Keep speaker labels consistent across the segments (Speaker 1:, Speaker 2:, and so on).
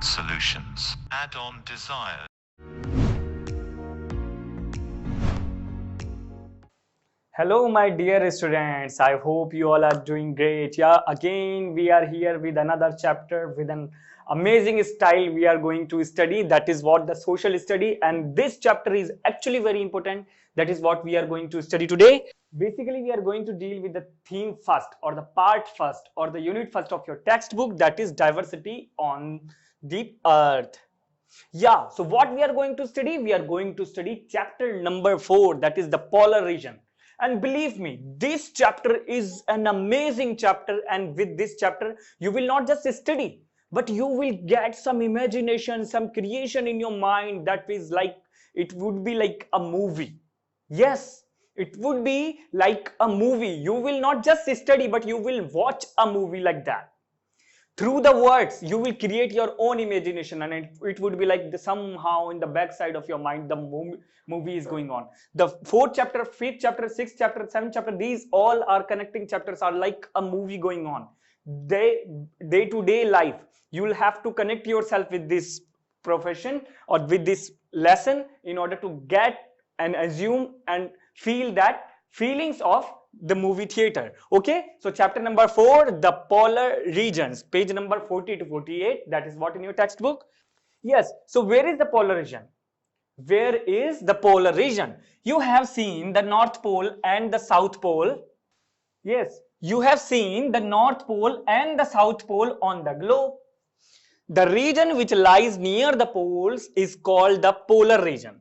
Speaker 1: not solutions. Add-on desires.
Speaker 2: Hello, my dear students. I hope you all are doing great. Yeah, again, we are here with another chapter with an amazing style we are going to study. That is what the social study, and this chapter is actually very important. That is what we are going to study today. Basically, we are going to deal with the theme first, or the part first, or the unit first of your textbook, that is diversity on the earth. Yeah, so what we are going to study? We are going to study chapter number 4, that is the polar region. And believe me, this chapter is an amazing chapter, and with this chapter, you will not just study, but you will get some imagination, some creation in your mind that is like, it would be like a movie. Yes, it would be like a movie. You will not just study, but you will watch a movie like that. Through the words you will create your own imagination, and it would be like somehow in the backside of your mind the movie is going on. The 4th chapter, 5th chapter, 6th chapter, 7th chapter, these all are connecting chapters, are like a movie going on. Day to day life, you will have to connect yourself with this profession or with this lesson in order to get and assume and feel that feelings of the movie theater. Okay, so chapter number 4, the polar regions, page number 40 to 48, that is what in your textbook. Yes, so where is the polar region? Where is the polar region? You have seen the North Pole and the South Pole. Yes, you have seen the North Pole and the South Pole on the globe. The region which lies near the poles is called the polar region.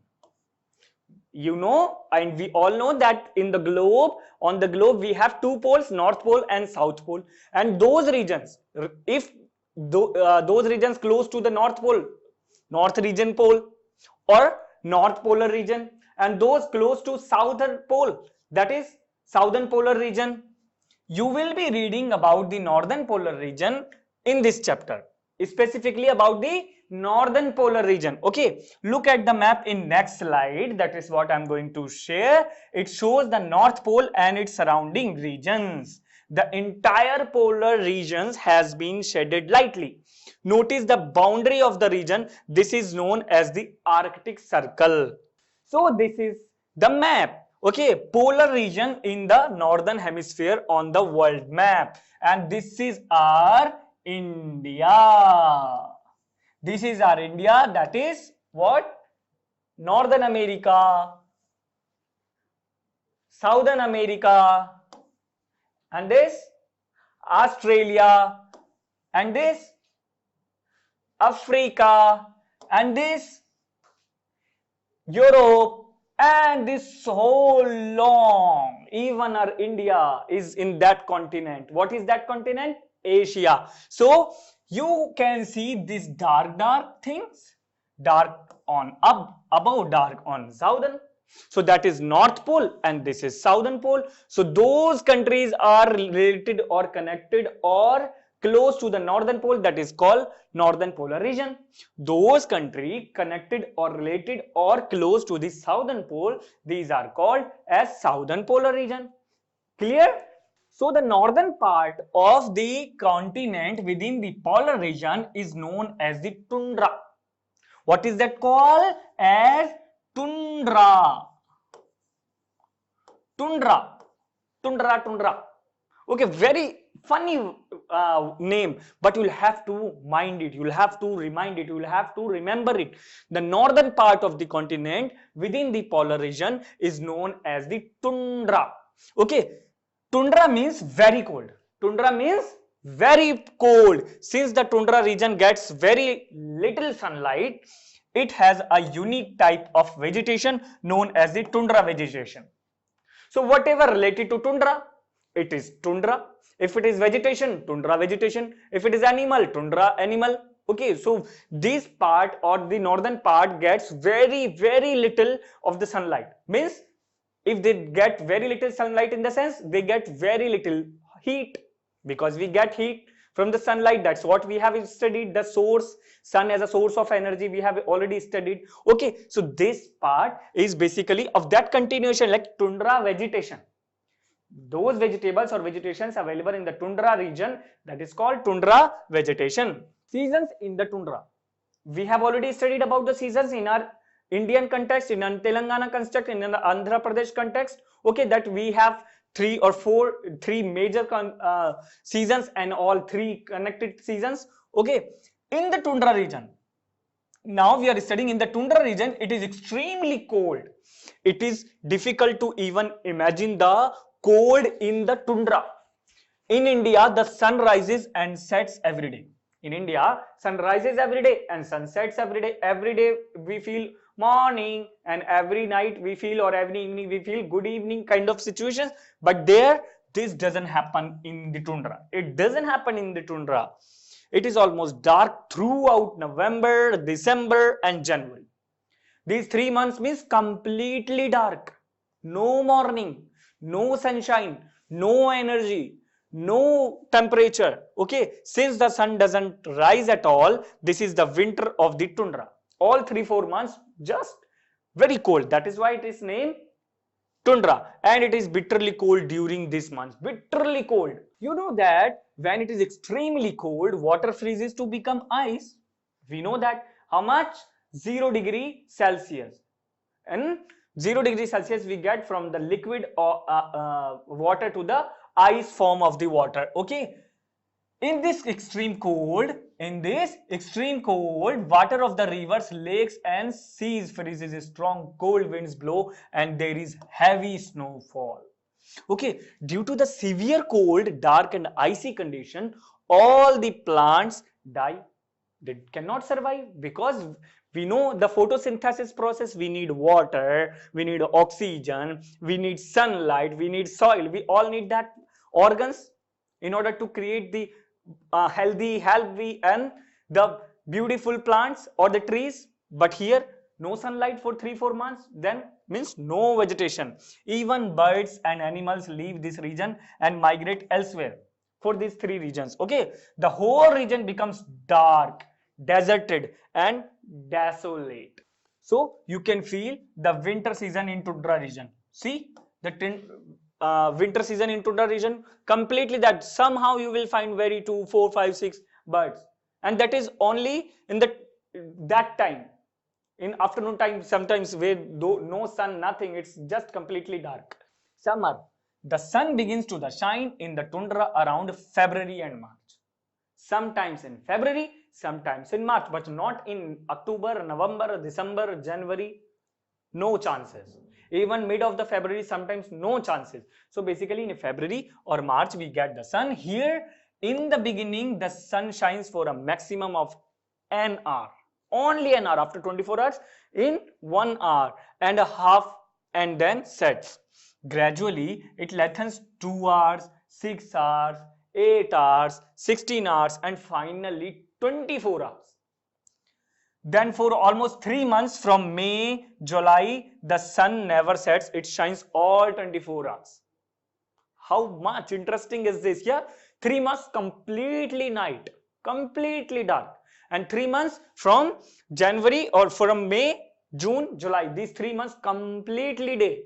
Speaker 2: You know, and we all know that in the globe, on the globe, we have 2 poles, North Pole and South Pole. And those regions, if those regions close to the North Pole, North region pole, or North Polar region, and those close to Southern Pole, that is Southern Polar region, you will be reading about the Northern Polar region in this chapter, specifically about the Northern Polar region. Okay, look at the map in next slide. That is what I'm going to share. It shows the North Pole and its surrounding regions. The entire polar regions has been shaded lightly. Notice the boundary of the region. This is known as the Arctic Circle. So this is the map. Okay, polar region in the northern hemisphere on the world map, and this is our India. This is our India, that is what? Northern America, Southern America, and this Australia, and this Africa, and this Europe, and this whole long, even our India is in that continent. What is that continent? Asia. So you can see these dark things, dark on up above, dark on southern. So that is North Pole and this is Southern Pole. So those countries are related or connected or close to the Northern Pole, that is called Northern Polar region. Those countries connected or related or close to the Southern Pole, these are called as Southern Polar region. Clear? So the northern part of the continent within the polar region is known as the tundra. What is that called? As tundra. Tundra. Tundra, tundra. Okay, very funny name, but you'll have to mind it, you'll have to remind it, you'll have to remember it. The northern part of the continent within the polar region is known as the tundra. Okay, tundra means very cold. Tundra means very cold. Since the tundra region gets very little sunlight, it has a unique type of vegetation known as the tundra vegetation. So whatever related to tundra, it is tundra. If it is vegetation, tundra vegetation. If it is animal, tundra animal. Okay, so this part or the northern part gets very little of the sunlight. Means if they get very little sunlight, in the sense they get very little heat, because we get heat from the sunlight. That's what we have studied, the source, sun as a source of energy, we have already studied. Okay, so this part is basically of that continuation, like tundra vegetation. Those vegetables or vegetations available in the tundra region, that is called tundra vegetation. Seasons in the tundra. We have already studied about the seasons in our Indian context, in our Telangana context, in our Andhra Pradesh context. Okay, that we have three major seasons and all three connected seasons. Okay, in the Tundra region, now we are studying in the Tundra region, it is extremely cold. It is difficult to even imagine the cold in the Tundra. In India, the sun rises and sets every day. In India, sun rises every day and sun sets every day. Every day we feel morning, and every night we feel, or every evening we feel good evening kind of situations. But there, this doesn't happen in the Tundra. It doesn't happen in the Tundra. It is almost dark throughout November, December and January. These 3 months means completely dark. No morning, no sunshine, no energy, no temperature. Okay, since the sun doesn't rise at all, this is the winter of the Tundra. All 3-4 months just very cold. That is why it is named Tundra, and it is bitterly cold during this month. Bitterly cold. You know that when it is extremely cold, water freezes to become ice. We know that. How much? 0 degree Celsius. And 0 degree Celsius we get from the liquid or water to the ice form of the water. Okay. In this extreme cold, water of the rivers, lakes and seas freezes, strong cold winds blow, and there is heavy snowfall. Okay, due to the severe cold, dark and icy condition, all the plants die. They cannot survive because we know the photosynthesis process. We need water, we need oxygen, we need sunlight, we need soil. We all need that organs in order to create the healthy and the beautiful plants or the trees. But here no sunlight for 3-4 months, then means no vegetation. Even birds and animals leave this region and migrate elsewhere for these three regions. Okay, the whole region becomes dark, deserted and desolate. So you can feel the winter season in Tundra region. See the winter season in Tundra region, completely that somehow you will find very 2, 4, 5, 6 birds, and that is only in that time. In afternoon time, sometimes where no sun, nothing, it's just completely dark. Summer, the sun begins to shine in the Tundra around February and March. Sometimes in February, sometimes in March, but not in October, November, December, January. No chances. Even mid of the February, sometimes no chances. So basically in February or March we get the sun. Here in the beginning the sun shines for a maximum of an hour, only an hour. After 24 hours, in 1 hour and a half, and then sets. Gradually it lengthens 2 hours, 6 hours, 8 hours, 16 hours and finally 24 hours. Then for almost 3 months, from May, July, the sun never sets. It shines all 24 hours. How much interesting is this? Yeah, 3 months completely night, completely dark, and 3 months from January or from May, June, July. These 3 months completely day,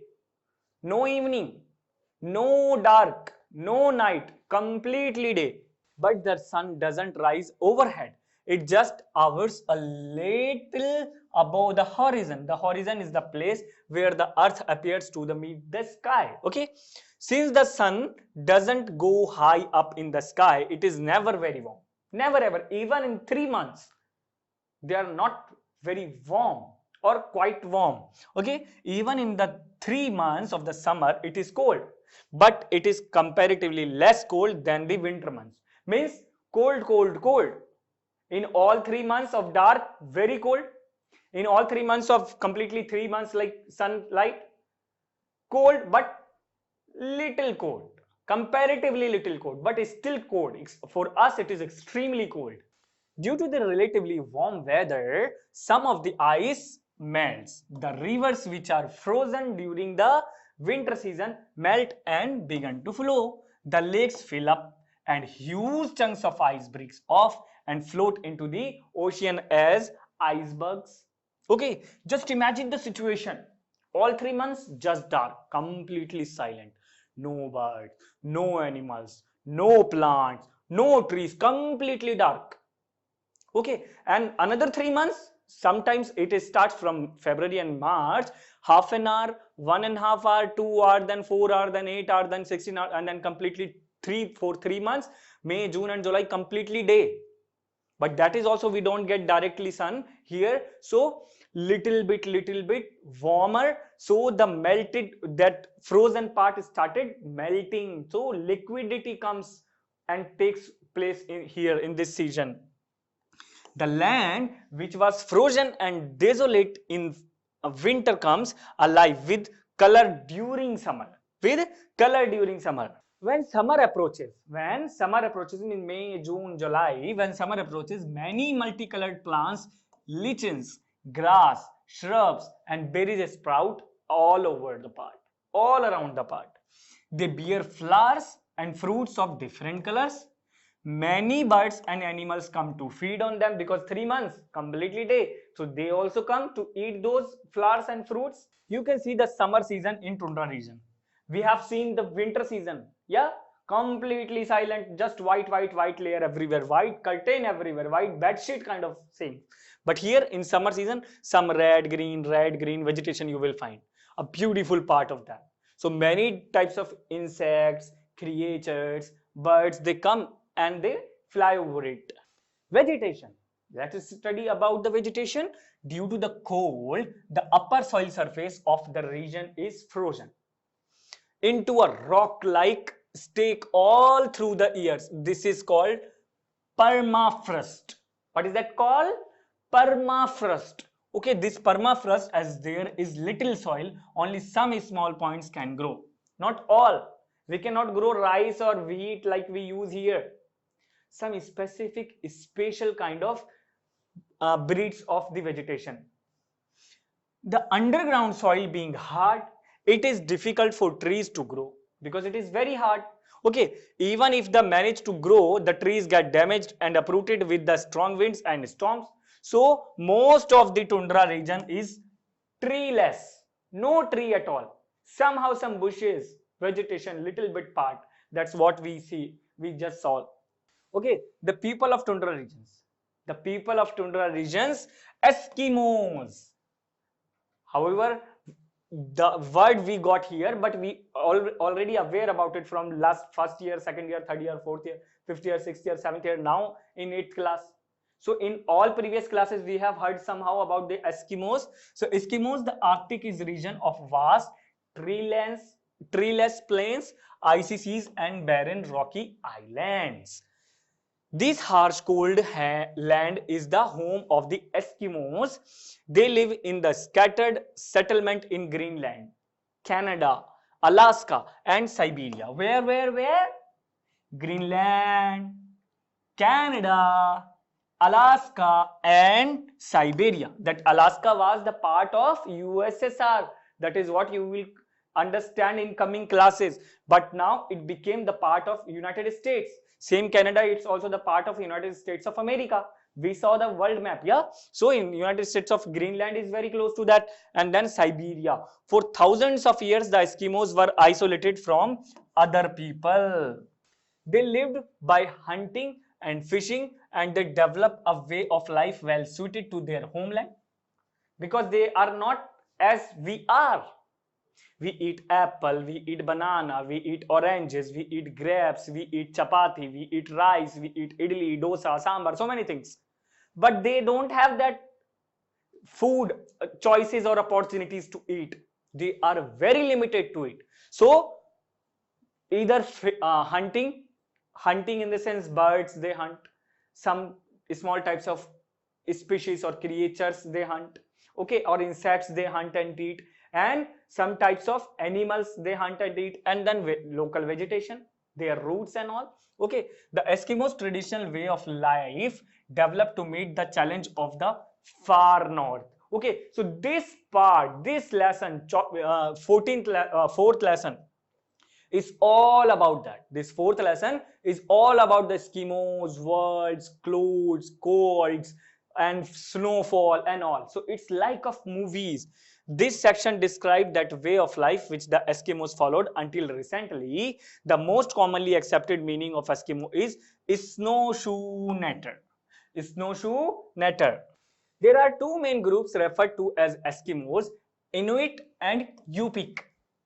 Speaker 2: no evening, no dark, no night, completely day. But the sun doesn't rise overhead. It just hovers a little above the horizon. The horizon is the place where the earth appears to meet the sky. Okay, since the sun doesn't go high up in the sky, it is never very warm, never ever. Even in 3 months they are not very warm or quite warm. Okay, even in the 3 months of the summer it is cold, but it is comparatively less cold than the winter months. Means cold, cold, cold. In all 3 months of dark, very cold. In all 3 months of completely 3 months like sunlight, cold, but little cold, comparatively little cold, but it's still cold. For us it is extremely cold. Due to the relatively warm weather, some of the ice melts. The rivers which are frozen during the winter season melt and begin to flow. The lakes fill up and huge chunks of ice breaks off and float into the ocean as icebergs. Okay, just imagine the situation. All 3 months just dark, completely silent. No birds, no animals, no plants, no trees, completely dark. Okay, and another 3 months, sometimes it starts from February and March, half an hour, 1.5 hour, 2 hour, then 4 hour, then 8 hour, then 16 hour, and then completely for 3 months, May, June, and July, completely day. But that is also we don't get directly sun here, so little bit warmer, so the melted, that frozen part started melting, so liquidity comes and takes place in here in this season. The land which was frozen and desolate in winter comes alive with color during summer. With color during summer. When summer approaches in May, June, July, when summer approaches, many multicolored plants, lichens, grass, shrubs, and berries sprout all over the part, all around the part. They bear flowers and fruits of different colors. Many birds and animals come to feed on them because 3 months completely day, so they also come to eat those flowers and fruits. You can see the summer season in Tundra region. We have seen the winter season, yeah, completely silent, just white layer everywhere, white curtain everywhere, white bed sheet kind of thing. But here in summer season, some red green vegetation you will find, a beautiful part of that. So many types of insects, creatures, birds, they come and they fly over it. Vegetation. Let us study about the vegetation. Due to the cold, the upper soil surface of the region is frozen into a rock-like state all through the years. This is called permafrost. What is that called? Permafrost. Okay, this permafrost, as there is little soil, only some small points can grow. Not all. We cannot grow rice or wheat like we use here. Some specific special kind of breeds of the vegetation. The underground soil being hard, it is difficult for trees to grow because it is very hard. Okay, even if they manage to grow, the trees get damaged and uprooted with the strong winds and storms. So most of the tundra region is treeless, no tree at all. Somehow some bushes, vegetation, little bit part. That's what we see. We just saw. Okay, the people of tundra regions. The people of tundra regions, Eskimos. However, the word we got here, but we already aware about it from last first year, second year, third year, fourth year, fifth year, sixth year, seventh year, now in 8th class. So in all previous classes, we have heard somehow about the Eskimos. So Eskimos, the Arctic is region of vast treeless plains, icy seas, and barren rocky islands. This harsh cold land is the home of the Eskimos. They live in the scattered settlement in Greenland, Canada, Alaska, and Siberia. Where? Greenland, Canada, Alaska, and Siberia. That Alaska was the part of USSR. That is what you will understand in coming classes. But now it became the part of United States. Same Canada, it's also the part of United States of America. We saw the world map, yeah. So in United States of Greenland is very close to that, and then Siberia. For thousands of years, the Eskimos were isolated from other people. They lived by hunting and fishing, and they developed a way of life well suited to their homeland because they are not as we are. We eat apple, we eat banana, we eat oranges, we eat grapes, we eat chapati, we eat rice, we eat idli, dosa, sambar, so many things. But they don't have that food choices or opportunities to eat. They are very limited to it. So either hunting in the sense birds they hunt, some small types of species or creatures they hunt, okay, or insects they hunt and eat, and some types of animals they hunt and eat, and then local vegetation, their roots and all. Okay, the Eskimos traditional way of life developed to meet the challenge of the far north. Okay, so this part, this lesson, 4th lesson is all about that. This 4th lesson is all about the Eskimos, worlds, clothes, colds, and snowfall and all. So it's like of movies. This section described that way of life which the Eskimos followed until recently. The most commonly accepted meaning of Eskimo is snowshoe natter. snowshoe netter. There are two main groups referred to as Eskimos, Inuit and Yupik.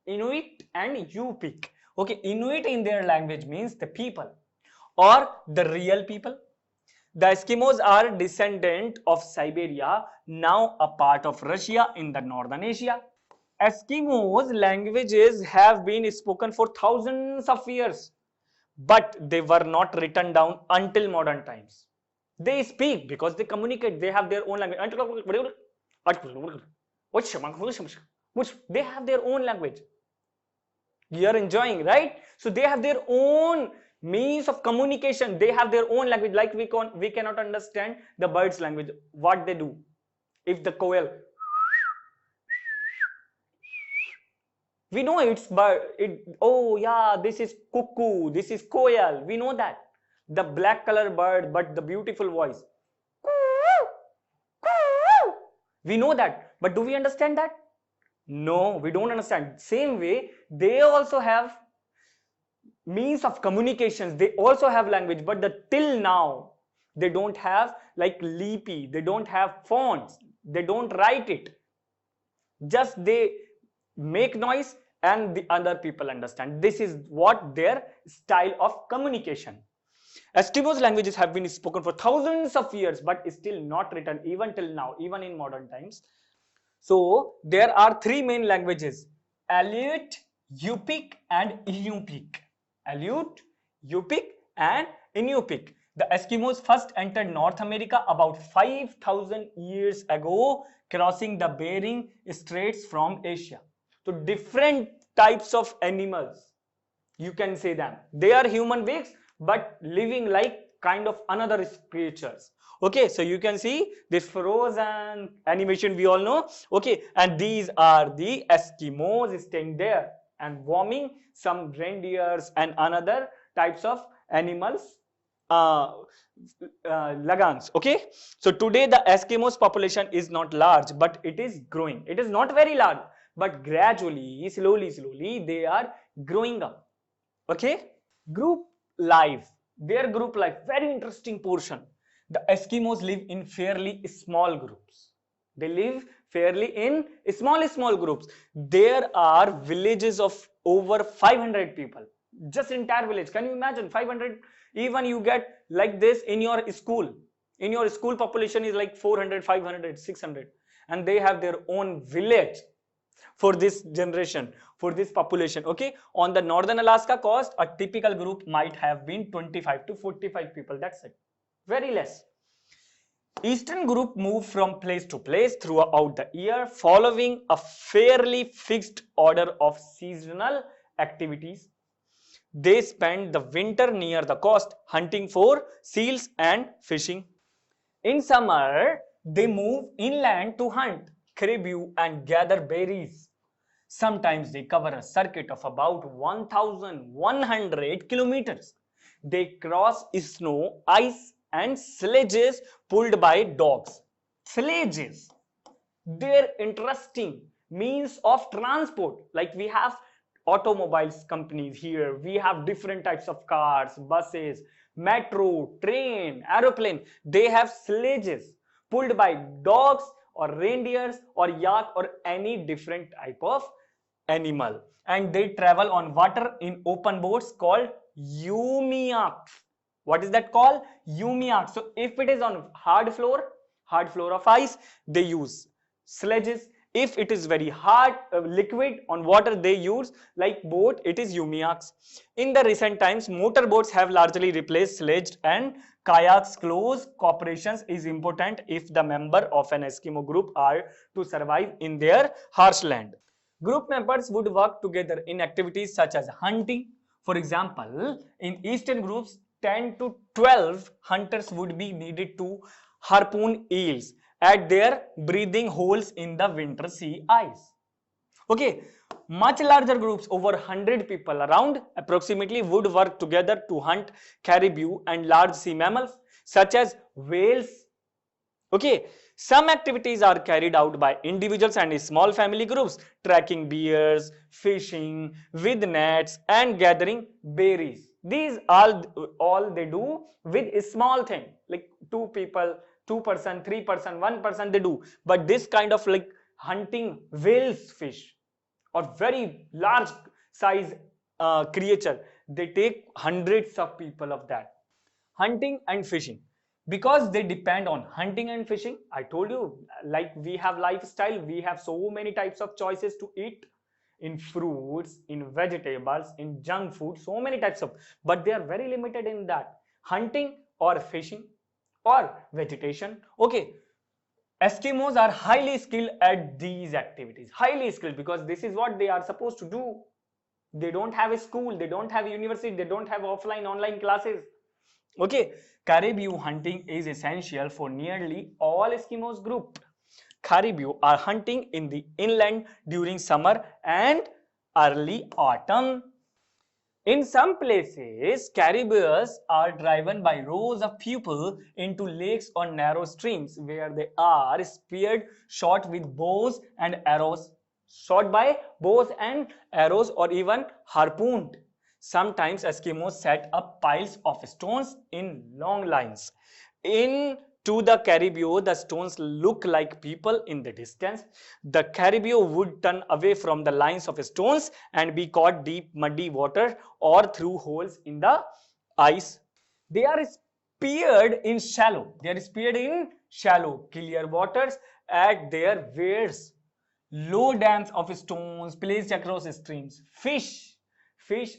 Speaker 2: Inuit and Yupik. Okay, Inuit in their language means the people or the real people. The Eskimos are descendant of Siberia, now a part of Russia in the northern Asia. Eskimos languages have been spoken for thousands of years, but they were not written down until modern times. They speak because they communicate, they have their own language. They have their own language. You are enjoying, right? So they have their own means of communication. They have their own language. Like we cannot understand the bird's language, what they do. If the quail, we know it's bird. Oh yeah, this is cuckoo, this is quail. We know that. The black color bird, but the beautiful voice. We know that. But do we understand that? No, we don't understand. Same way, they also have means of communications. They also have language, but till now, they don't have like leapy. They don't have fonts. They don't write it. Just they make noise and the other people understand. This is what their style of communication. Eskimos languages have been spoken for thousands of years, but still not written even till now, even in modern times. So there are three main languages: Aleut, Yupik, and Inupic. Aleut, Yupik, and Inupic. The Eskimos first entered North America about 5,000 years ago, crossing the Bering Straits from Asia. So different types of animals, you can say them. They are human beings, but living like kind of another creatures. Okay, so you can see this frozen animation, we all know. Okay, and these are the Eskimos staying there and warming some reindeers and another types of animals, lagans. Okay, so today the Eskimos population is not large, but it is growing. It is not very large, but gradually, slowly they are growing up. Okay, group life. Their group life, very interesting portion. The Eskimos live in fairly small groups. They live fairly in small groups. There are villages of over 500 people. Just entire village. Can you imagine 500? Even you get like this in your school. In your school population is like 400, 500, 600. And they have their own village for this generation, for this population. Okay, on the northern Alaska coast, a typical group might have been 25 to 45 people. That's it, very less. Eastern group move from place to place throughout the year, following a fairly fixed order of seasonal activities. They spend the winter near the coast hunting for seals and fishing. In summer, they move inland to hunt caribou and gather berries. Sometimes they cover a circuit of about 1,100 kilometers. They cross snow, ice, and sledges pulled by dogs. Sledges, they're interesting means of transport. Like we have automobiles companies here, we have different types of cars, buses, metro, train, aeroplane. They have sledges pulled by dogs or reindeers or yak or any different type of animal, and they travel on water in open boats called umiaks. What is that called? Umiaks. So if it is on hard floor of ice, they use sledges. If it is very hard liquid on water, they use like boat, it is umiaks. In the recent times, motor boats have largely replaced sledge and kayaks. Close cooperation is important if the member of an Eskimo group are to survive in their harsh land. Group members would work together in activities such as hunting. For example, in eastern groups, 10 to 12 hunters would be needed to harpoon eels at their breathing holes in the winter sea ice. Okay, much larger groups, over 100 people around approximately, would work together to hunt caribou and large sea mammals such as whales. Okay, some activities are carried out by individuals and small family groups, tracking bears, fishing with nets, and gathering berries. These all they do with a small thing, like two people, 2%, 3%, 1% they do. But this kind of like hunting whales fish or very large size creature, they take hundreds of people of that. Hunting and fishing, because they depend on hunting and fishing. I told you, like we have lifestyle, we have so many types of choices to eat, in fruits, in vegetables, in junk food, so many types of, but they are very limited in that, hunting or fishing or vegetation. Okay, Eskimos are highly skilled at these activities, highly skilled, because this is what they are supposed to do. They don't have a school, they don't have a university, they don't have offline online classes. Okay, caribou hunting is essential for nearly all Eskimos group. Caribou are hunting in the inland during summer and early autumn. In some places, caribous are driven by rows of people into lakes or narrow streams where they are speared, shot with bows and arrows, shot by bows and arrows, or even harpooned. Sometimes Eskimos set up piles of stones in long lines. To the caribou, the stones look like people in the distance. The caribou would turn away from the lines of stones and be caught deep muddy water or through holes in the ice. They are speared in shallow. They are speared in shallow, clear waters at their weirs. Low dams of stones placed across streams. Fish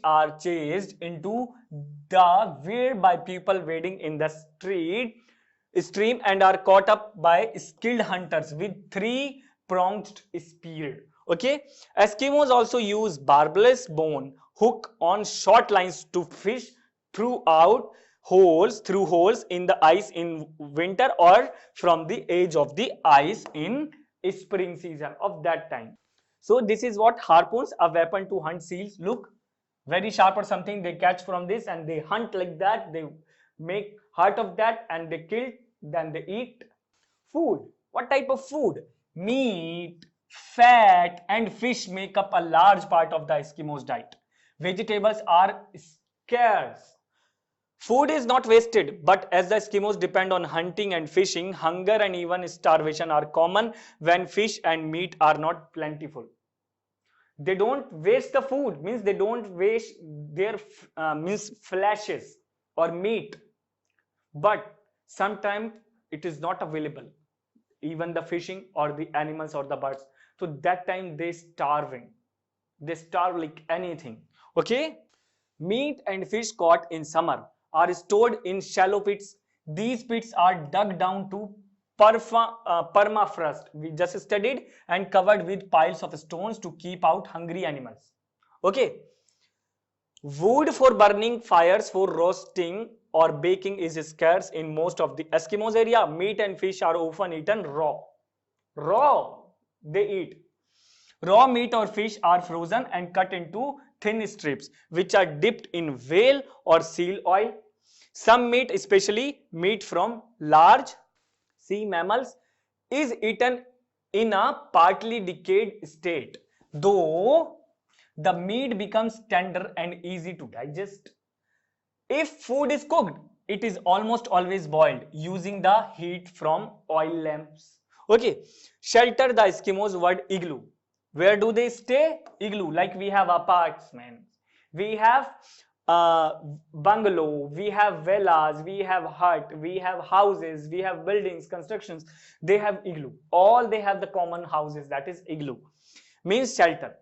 Speaker 2: are chased into the weir by people wading in the stream and are caught up by skilled hunters with three-pronged spear. Okay, Eskimos also use barbless bone hook on short lines to fish through holes in the ice in winter or from the edge of the ice in spring season of that time. So this is what harpoons, a weapon to hunt seals, look very sharp or something. They catch from this and they hunt like that. They make heart of that and they kill, then they eat. Food, what type of food? Meat, fat and fish make up a large part of the Eskimos diet. Vegetables are scarce. Food is not wasted, but as the Eskimos depend on hunting and fishing, hunger and even starvation are common when fish and meat are not plentiful. They don't waste the food, means they don't waste their flashes or meat, but sometimes it is not available, even the fishing or the animals or the birds. So that time they starve like anything. Okay, meat and fish caught in summer are stored in shallow pits. These pits are dug down to permafrost, we just studied, and covered with piles of stones to keep out hungry animals. Okay, wood for burning, fires for roasting or baking is scarce in most of the Eskimos area. Meat and fish are often eaten raw. They eat raw meat or fish are frozen and cut into thin strips which are dipped in whale or seal oil. Some meat, especially meat from large sea mammals, is eaten in a partly decayed state, though the meat becomes tender and easy to digest. If food is cooked, it is almost always boiled using the heat from oil lamps. Okay, shelter, the Eskimos word igloo. Where do they stay? Igloo, like we have apartments, we have bungalow, we have villas, we have hut, we have houses, we have buildings, constructions. They have igloo. All they have the common houses, that is igloo. Means shelter.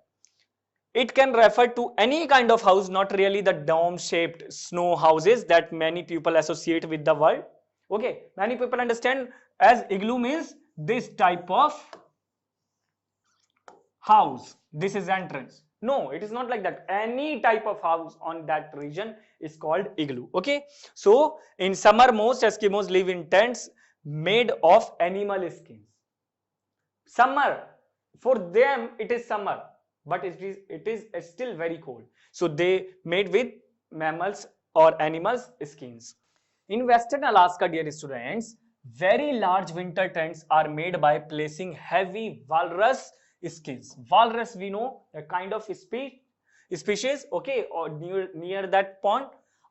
Speaker 2: It can refer to any kind of house, not really the dome-shaped snow houses that many people associate with the word. Okay, many people understand as igloo means this type of house. This is entrance. No, it is not like that. Any type of house on that region is called igloo. Okay, so in summer most Eskimos live in tents made of animal skins. Summer, for them it is summer, but it is still very cold. So they made with mammals or animals skins. In Western Alaska, dear students, very large winter tents are made by placing heavy walrus skins. Walrus, we know, a kind of species, okay, or near that pond,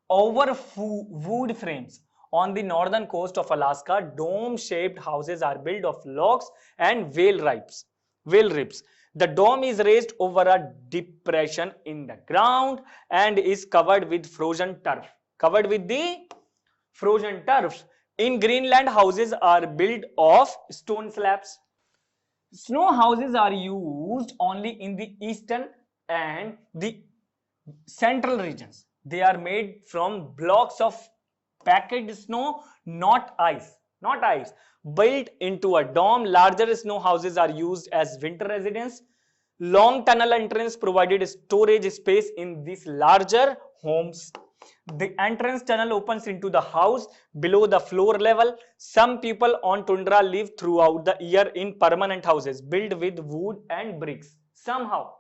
Speaker 2: over wood frames On the northern coast of Alaska, dome-shaped houses are built of logs and whale ribs. The dome is raised over a depression in the ground and is covered with frozen turf. Covered with the frozen turf. In Greenland, houses are built of stone slabs. Snow houses are used only in the eastern and the central regions. They are made from blocks of packed snow, not ice. Not ice. Built into a dome, larger snow houses are used as winter residence. Long tunnel entrance provided storage space in these larger homes. The entrance tunnel opens into the house below the floor level. Some people on Tundra live throughout the year in permanent houses built with wood and bricks. Somehow,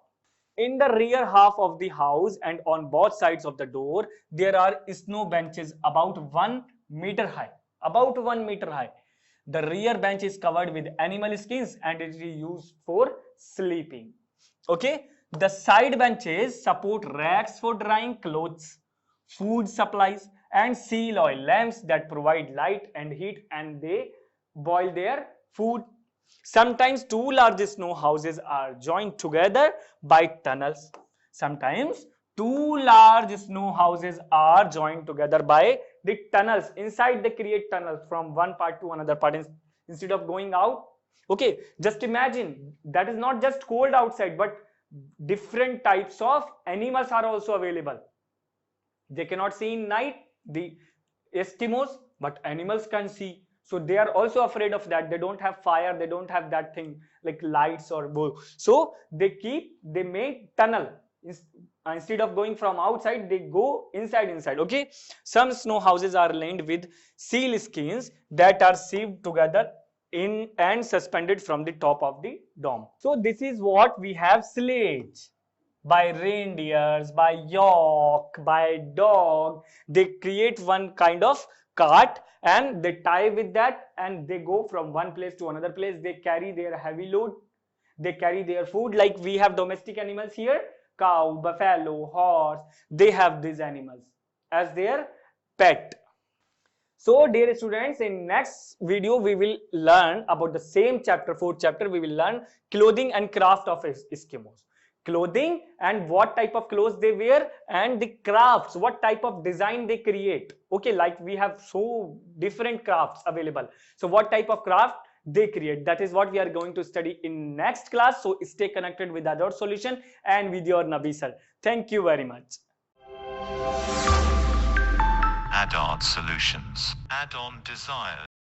Speaker 2: in the rear half of the house and on both sides of the door, there are snow benches about 1 meter high. About 1 meter high. The rear bench is covered with animal skins and it is used for sleeping. Okay, the side benches support racks for drying clothes, food supplies, and seal oil lamps that provide light and heat, and they boil their food. Sometimes two large snow houses are joined together by tunnels. Sometimes two large snow houses are joined together by the tunnels. Inside they create tunnels from one part to another part instead of going out. Okay, just imagine that is not just cold outside, but different types of animals are also available. They cannot see in night, the Eskimos, but animals can see. So they are also afraid of that. They don't have fire, they don't have that thing like lights or bow. So they make tunnel. Instead of going from outside, they go inside. Okay, some snow houses are lined with seal skins that are sewed together in and suspended from the top of the dome. So this is what we have: sledge by reindeers, by yak, by dog. They create one kind of cart and they tie with that and they go from one place to another place. They carry their heavy load, they carry their food. Like we have domestic animals here, cow, buffalo, horse. They have these animals as their pet. So dear students, in next video we will learn about the same chapter, 4th chapter. We will learn clothing and craft of Eskimos. Clothing and what type of clothes they wear, and the crafts, what type of design they create. Okay, like we have so different crafts available. So what type of craft they create, that is what we are going to study in next class. So stay connected with Adult Solution and with your Nabi sir. Thank you very much.
Speaker 1: Adult Solutions. Add-on Desires.